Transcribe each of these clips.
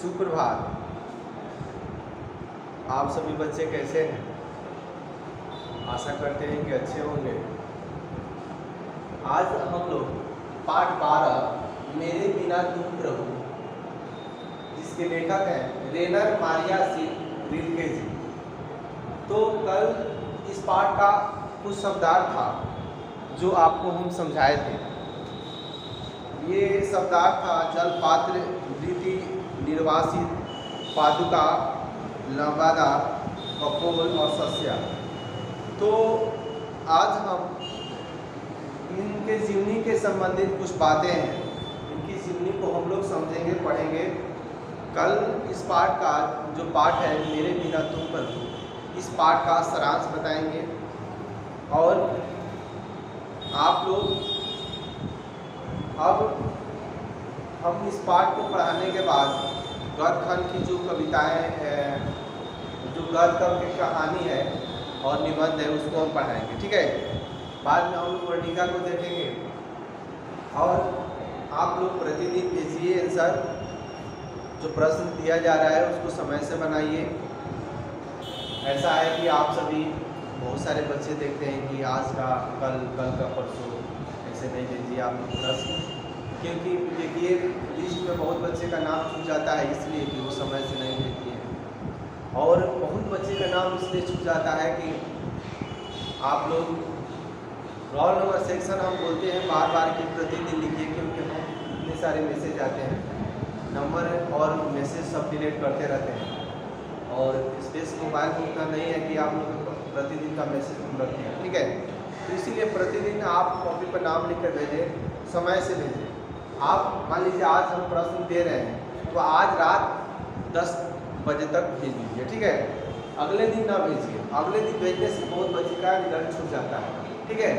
सुप्रभात। आप सभी बच्चे कैसे हैं? आशा करते हैं कि अच्छे होंगे। आज हम लोग पाठ 12 मेरे बिना तुम प्रभु, जिसके लेखक हैं रेनर मारिया रिल्के जी। तो कल इस पाठ का कुछ शब्दार्थ था जो आपको हम समझाए थे। ये शब्दार्थ था जल पात्र, वृत्ति, निर्वासित, पादुका, लंबादा, कपोल और सस्या। तो आज हम इनके जीवनी के संबंधित कुछ बातें हैं, इनकी जीवनी को हम लोग समझेंगे, पढ़ेंगे। कल इस पाठ का जो पाठ है मेरे बिना तुम प्रभु, इस पाठ का सारांश बताएंगे। और आप लोग अब हम इस पाठ को पढ़ाने के बाद गद्यखंड की जो कविताएं हैं, जो गद्यखंड की कहानी है और निबंध है, उसको हम पढ़ाएंगे। ठीक है, बाद में हम लोग वर्णिका को देखेंगे। और आप लोग प्रतिदिन भेजिए आंसर, जो प्रश्न दिया जा रहा है उसको समय से बनाइए। ऐसा है कि आप सभी बहुत सारे बच्चे देखते हैं कि आज का कल का परसों ऐसे नहीं भेजिए आप लोग प्रश्न, क्योंकि देखिए लिस्ट में बहुत बच्चे का नाम छूट जाता है, इसलिए कि वो समय से नहीं भेजती है। और बहुत बच्चे का नाम इसलिए छूट जाता है कि आप लोग रोल नंबर सेक्शन हम बोलते हैं बार बार कि प्रतिदिन लिखिए, क्योंकि हम इतने सारे मैसेज आते हैं, नंबर और मैसेज सब डिलीट करते रहते हैं। और स्पेस मोबाइल में उतना नहीं है कि आप लोग प्रतिदिन का मैसेज हम रखते हैं। ठीक है, तो इसीलिए प्रतिदिन आप कॉपी पर नाम लिख कर भेजें, समय से भेजें। आप मान लीजिए आज हम प्रश्न दे रहे हैं तो आज रात 10 बजे तक भेज दीजिए। ठीक है, अगले दिन ना भेजिए, अगले दिन भेजने से बहुत बच्चे का रिजल्ट छूट जाता है। ठीक है,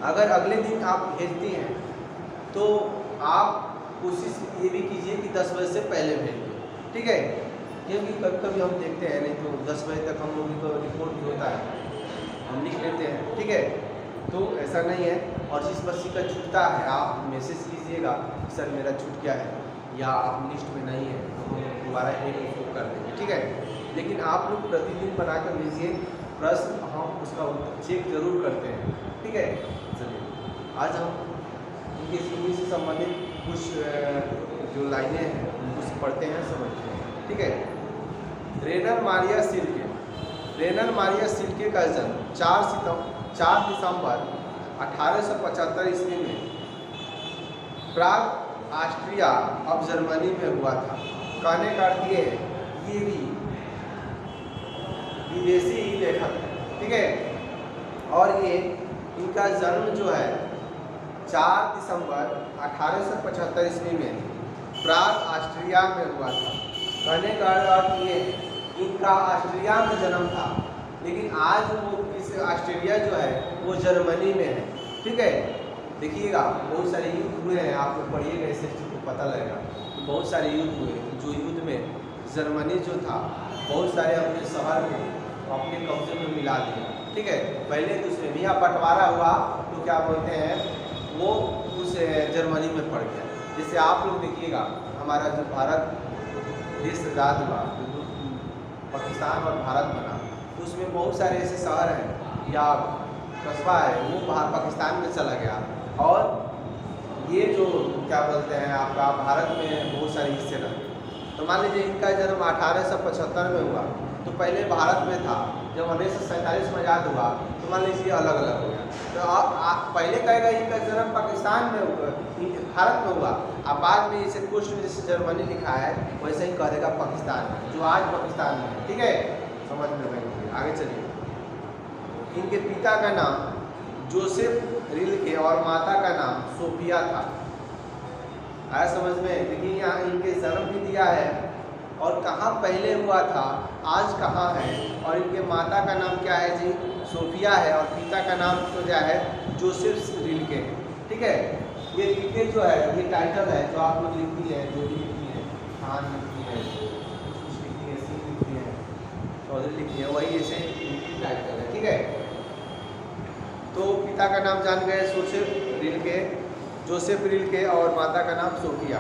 अगर अगले दिन आप भेजती हैं तो आप कोशिश ये भी कीजिए कि 10 बजे से पहले भेजिए। ठीक है, क्योंकि कभी कभी हम देखते हैं नहीं तो 10 बजे तक हम लोगों को रिपोर्ट भी होता है, हम लिख लेते हैं। ठीक है, तो ऐसा नहीं है। और जिस बच्चे का छूटता है आप मैसेज कीजिएगा कि सर मेरा छूट गया है या आप लिस्ट में नहीं है, तो हम दोबारा एक उसको कर देंगे। ठीक है, लेकिन आप लोग प्रतिदिन बना कर भेजिए प्रश्न, हम उसका चेक जरूर करते हैं। ठीक है, चलिए आज हम इनके जीवनी से संबंधित कुछ जो लाइनें हैं उनको पढ़ते हैं, समझते हैं। ठीक है, रेनर मारिया रिल्के का जन्म 4 दिसंबर 1875 ईस्वी में प्राग ऑस्ट्रिया अब जर्मनी में हुआ था। कहने का अर्थ ये है ये भी विदेशी ही लेखक है। ठीक है, और ये इनका जन्म जो है 4 दिसंबर 1875 ईस्वी में प्राग ऑस्ट्रिया में हुआ था। कहने का अर्थ ये इनका ऑस्ट्रिया में जन्म था, लेकिन आज वो इस ऑस्ट्रेलिया जो है वो जर्मनी में है। ठीक है, देखिएगा बहुत सारे युद्ध हुए हैं, आप लोग पढ़िएगा इससे को पता लगेगा। बहुत सारे युद्ध हुए, जो युद्ध में जर्मनी जो था बहुत सारे अपने शहर को अपने कब्जे में मिला दिया। ठीक है, पहले दूसरे में यहाँ बंटवारा हुआ तो क्या बोलते हैं वो उस जर्मनी में पड़ गया। जैसे आप लोग देखिएगा हमारा जो भारत देश आज़ाद हुआ, पाकिस्तान और भारत बना, उसमें बहुत सारे ऐसे शहर हैं या कस्बा है वो पाकिस्तान में चला गया, और ये जो क्या बोलते हैं आपका भारत में बहुत सारे हिस्से रहे। तो मान लीजिए इनका जन्म 1875 में हुआ, तो पहले भारत में था। जब 1947 में आज़ाद हुआ तो मान लीजिए अलग अलग हो गया। तो आप पहले कहेगा इनका जन्म पाकिस्तान में हुआ, भारत में हुआ, अब बाद में इसे कुछ जैसे जर्मनी लिखा है वैसे ही कहेगा पाकिस्तान में, जो आज पाकिस्तान में है। ठीक है, समझ में गए। आगे चलिए, इनके पिता का नाम जोसेफ रिल्के और माता का नाम सोफिया था। आया समझ में? देखिए यहाँ इनके जन्म भी दिया है और कहाँ पहले हुआ था, आज कहाँ है, और इनके माता का नाम क्या है जी, सोफिया है, और पिता का नाम तो क्या है, जोसेफ रिल्के। ठीक है, ये रिल्के जो है ये टाइटल है जो आप लोग लिखती है, जो भी लिखती है, खान लिखती है, कुछ लिखती है, सिंह लिखती है, चौधरी लिखती है, वही ऐसे टाइटल है। ठीक है, तो पिता का नाम जान गए जोसेफ रिल्के और माता का नाम सोफिया।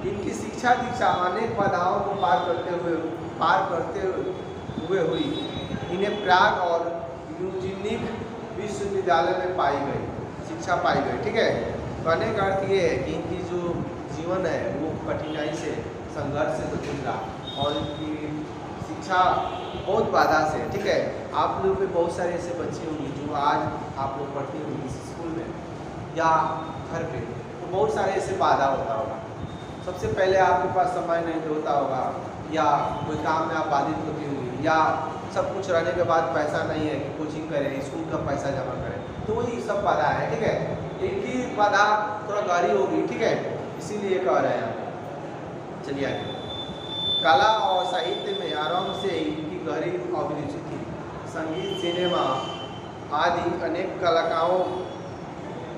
इनकी शिक्षा दीक्षा अनेक बाधाओं को पार करते हुए हुई। इन्हें प्राग और यूजिनिक विश्वविद्यालय में पाई गई, शिक्षा पाई गई। ठीक है, कहने का अर्थ ये है कि इनकी जो जीवन है वो कठिनाई से, संघर्ष से तो गुजरा और इनकी शिक्षा बहुत बाधा से। ठीक है, आप लोग में बहुत सारे ऐसे बच्चे होंगे जो आज आप लोग पढ़ते होंगे स्कूल में या घर पे, तो बहुत सारे ऐसे बाधा होता होगा। सबसे पहले आपके पास समय नहीं होता होगा, या कोई काम में आप बाधित होती होंगी, या सब कुछ रहने के बाद पैसा नहीं है कि कोचिंग करें, स्कूल का पैसा जमा करें, तो वही सब बाधा है। ठीक है, इनकी बाधा थोड़ा गहरी होगी। ठीक है, इसीलिए कह रहे हैं हम। चलिए आगे। कला और साहित्य में आरंभ से ही इनकी गहरी अभिरुचि थी। संगीत, सिनेमा आदि अनेक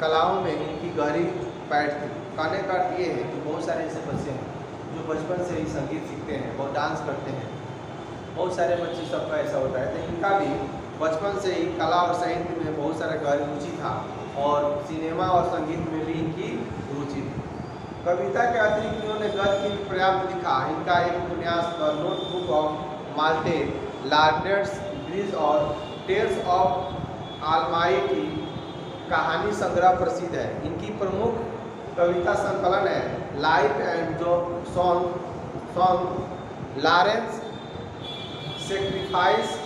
कलाओं में इनकी गहरी पैठ थी। कहने का अर्थ ये है कि बहुत सारे ऐसे बच्चे हैं जो बचपन से ही संगीत सीखते हैं और डांस करते हैं। बहुत सारे बच्चे, सबका ऐसा होता है, तो इनका भी बचपन से ही कला और साहित्य में बहुत सारा गहरी रुचि था और सिनेमा और संगीत में भी इनकी रुचि थी। कविता के अतिरिक्त इन्होंने गद्य की पर्याप्त लिखा। इनका एक उपन्यास the notebook of Malte, lord's bridge और टेल्स ऑफ ऑलमाइटी कहानी संग्रह प्रसिद्ध है। इनकी प्रमुख कविता संकलन है life and song, Lawrence sacrifice,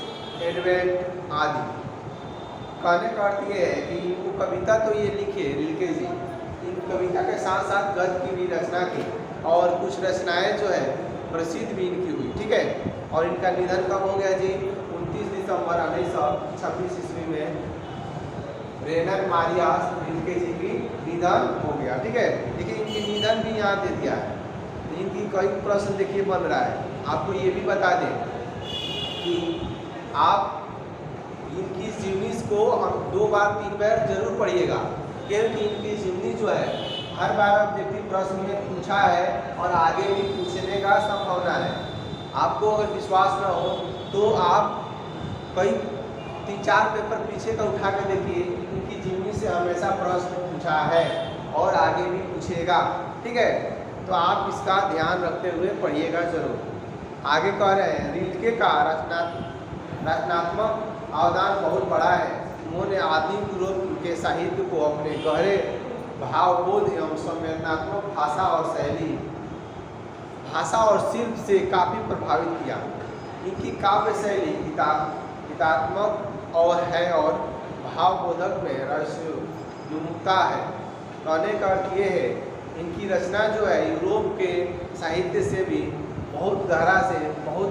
advent आदि। कहने का अर्थ ये है कि इनको कविता तो ये rilke जी, इन कविता के साथ साथ गद्य की भी रचना की और कुछ रचनाएं जो है प्रसिद्ध भी इनकी हुई। ठीक है, और इनका निधन कब हो गया जी? 29 दिसंबर 1926 ईस्वी में रेनर मारिया rilke जी की निधन हो गया। ठीक है, देखिए इनकी निधन भी यहाँ दे दिया है। इनकी कई प्रश्न देखिए बन रहा है। आपको ये भी बता दें कि आप इनकी जीवनी को हम 2 बार 3 बार जरूर पढ़िएगा, क्योंकि इनकी जीवनी जो है हर बार ऑब्जेक्टिव प्रश्न में पूछा है और आगे भी पूछने का संभावना है। आपको अगर विश्वास न हो तो आप कई 3-4 पेपर पीछे का उठा कर देखिए, इनकी जीवनी से हमेशा प्रश्न पूछा है और आगे भी पूछेगा। ठीक है, तो आप इसका ध्यान रखते हुए पढ़िएगा जरूर। आगे कह रहे हैं rilke का रचनात्मक अवदान बहुत बड़ा है। उन्होंने आदिम यूरोप के साहित्य को अपने गहरे भावबोध एवं संवेदनात्मक भाषा और शिल्प से काफ़ी प्रभावित किया। इनकी काव्य शैली गीतात्मक और भावबोधक में रहस्योन्मुखता है। कहने का अर्थ ये है इनकी रचना जो है यूरोप के साहित्य से भी बहुत गहरा से, बहुत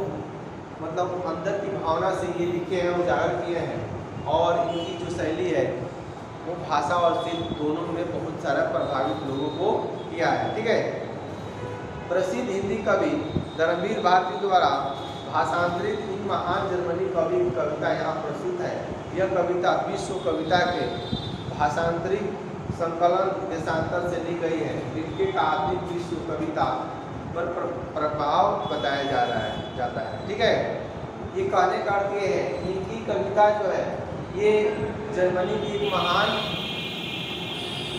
मतलब अंदर की भावना से ये लिखे हैं, उजागर किए हैं। और इनकी जो शैली है वो भाषा और शिल्प दोनों में बहुत सारा प्रभावित लोगों को किया है। ठीक है, प्रसिद्ध हिंदी कवि धर्मवीर भारती द्वारा भाषांतरित इन महान जर्मनी कवि की कविता यहाँ प्रस्तुत है। यह कविता विश्व कविता के भाषांतरित संकलन देशांतर से ली गई है। rilke का आधुनिक विश्व कविता पर प्रभाव बताया जाता है। ठीक है, ये कहने का अर्थ ये है कि इनकी कविता जो है ये जर्मनी की एक महान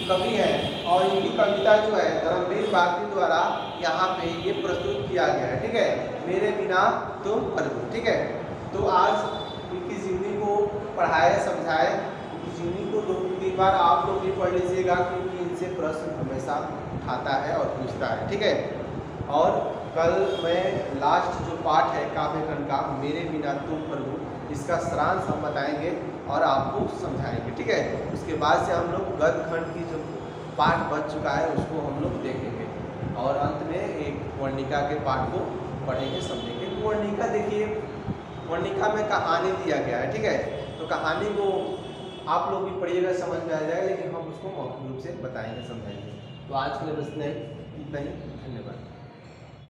कवि है और इनकी कविता जो है धर्मवीर भारती द्वारा यहाँ पे ये प्रस्तुत किया गया है। ठीक है, मेरे बिना तुम प्रभु। ठीक है, तो आज इनकी जीवनी को पढ़ाए समझाए। इनकी जीवनी को 2-3 बार आप लोग भी पढ़ लीजिएगा, क्योंकि इनसे प्रश्न हमेशा उठाता है और पूछता है। ठीक है, और कल मैं लास्ट जो पाठ है काव्यखंड का मेरे बिना तुम प्रभु, इसका सारांश हम बताएंगे और आपको समझाएंगे। ठीक है, उसके बाद से हम लोग गद्य खंड की जो पाठ बच चुका है उसको हम लोग देखेंगे और अंत में एक वर्णिका के पाठ को पढ़ेंगे, समझेंगे। वर्णिका देखिए, वर्णिका में कहानी दिया गया है। ठीक है, तो कहानी को आप लोग भी पढ़िएगा, समझ में आ जाएगा, लेकिन हम उसको मौखिक रूप से बताएंगे, समझाएंगे। तो आज के लिए बस इतना ही। धन्यवाद।